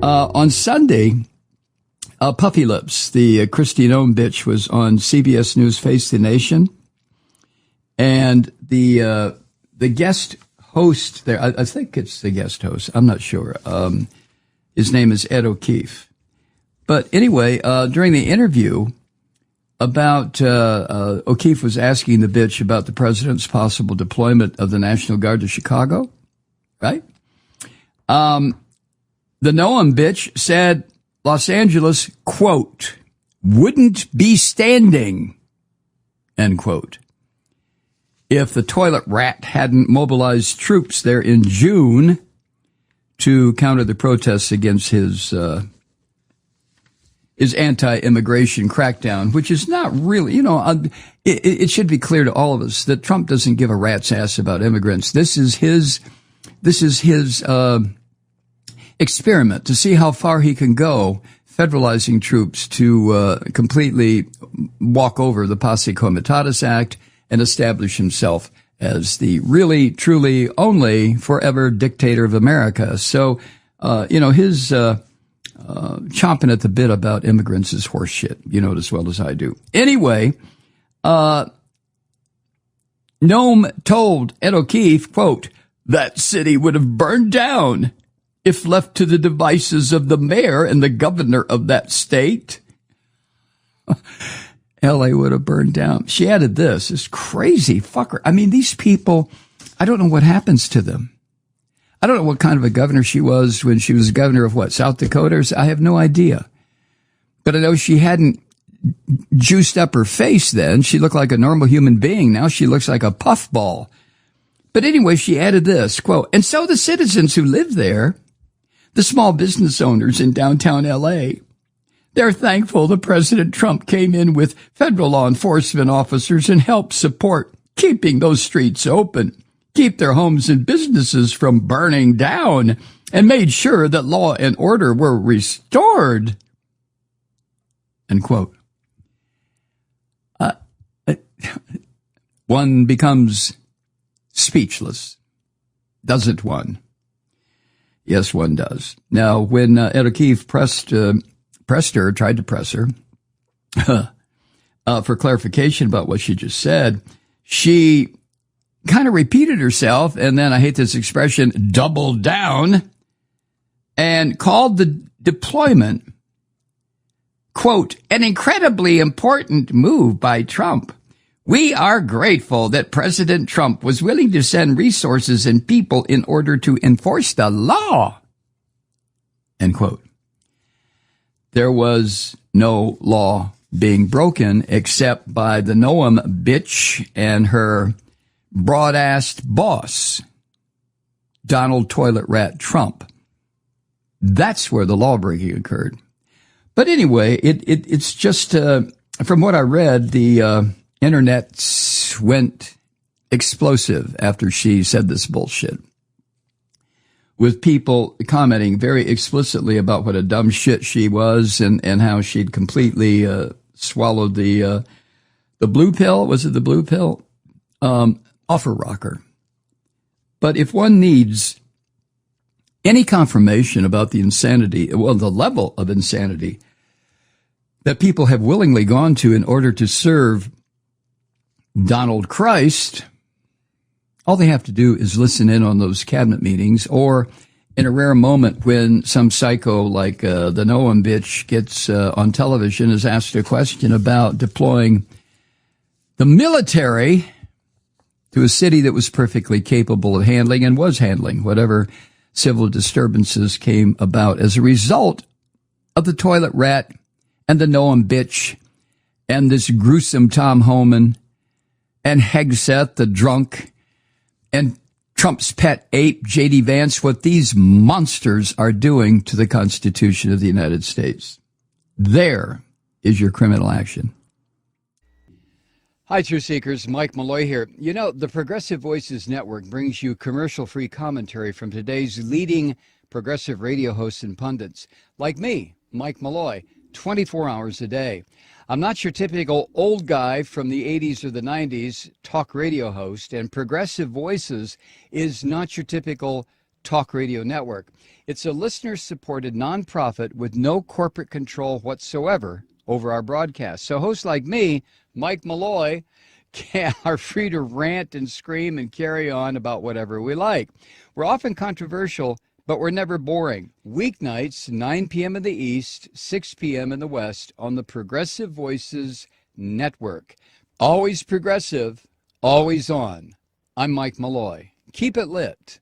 On Sunday, Puffy Lips, the Kristi Noem bitch, was on CBS News Face the Nation. And the guest host there, I think it's the guest host, I'm not sure. His name is Ed O'Keefe. But anyway, during the interview about, O'Keefe was asking the bitch about the president's possible deployment of the National Guard to Chicago, right? The Noem bitch said Los Angeles, quote, wouldn't be standing, end quote, if the toilet rat hadn't mobilized troops there in June to counter the protests against his anti-immigration crackdown, which is not really, it should be clear to all of us that Trump doesn't give a rat's ass about immigrants. This is his experiment to see how far he can go, federalizing troops to completely walk over the Posse Comitatus Act and establish himself as the really, truly, only forever dictator of America. So, his chomping at the bit about immigrants is horse shit. You know it as well as I do. Anyway, Noem told Ed O'Keefe, quote, that city would have burned down if left to the devices of the mayor and the governor of that state. L.A. would have burned down. She added this crazy fucker. I mean, these people, I don't know what happens to them. I don't know what kind of a governor she was when she was governor of what, South Dakota? I have no idea. But I know she hadn't juiced up her face then. She looked like a normal human being. Now she looks like a puffball. But anyway, she added this, quote, and so the citizens who live there, the small business owners in downtown L.A., they're thankful that President Trump came in with federal law enforcement officers and helped support keeping those streets open, keep their homes and businesses from burning down, and made sure that law and order were restored. End quote. One becomes speechless, doesn't one? Yes, one does. Now, when Ed O'Keefe tried to press her for clarification about what she just said, she kind of repeated herself, and then, I hate this expression, doubled down, and called the deployment, quote, an incredibly important move by Trump. We are grateful that President Trump was willing to send resources and people in order to enforce the law, end quote. There was no law being broken except by the Noem bitch and her broad-assed boss, Donald Toilet Rat Trump. That's where the law breaking occurred. But anyway, it's just, from what I read, the internet went explosive after she said this bullshit, with people commenting very explicitly about what a dumb shit she was and how she'd completely swallowed the blue pill. Was it the blue pill? Off her rocker. But if one needs any confirmation about the insanity, well, the level of insanity that people have willingly gone to in order to serve Donald Christ, all they have to do is listen in on those cabinet meetings, or in a rare moment when some psycho like the Noem bitch gets on television, is asked a question about deploying the military to a city that was perfectly capable of handling and was handling whatever civil disturbances came about as a result of the toilet rat and the Noem bitch and this gruesome Tom Homan and Hegseth, the drunk, and Trump's pet ape, J.D. Vance, what these monsters are doing to the Constitution of the United States. There is your criminal action. Hi, Truth Seekers. Mike Malloy here. You know, the Progressive Voices Network brings you commercial-free commentary from today's leading progressive radio hosts and pundits, like me, Mike Malloy, 24 hours a day. I'm not your typical old guy from the 80s or the 90s talk radio host, and Progressive Voices is not your typical Talk Radio Network. It's a listener-supported nonprofit with no corporate control whatsoever over our broadcast. So hosts like me, Mike Malloy, are free to rant and scream and carry on about whatever we like. We're often controversial, but we're never boring. Weeknights, 9 p.m. in the East, 6 p.m. in the West on the Progressive Voices Network. Always progressive, always on. I'm Mike Malloy. Keep it lit.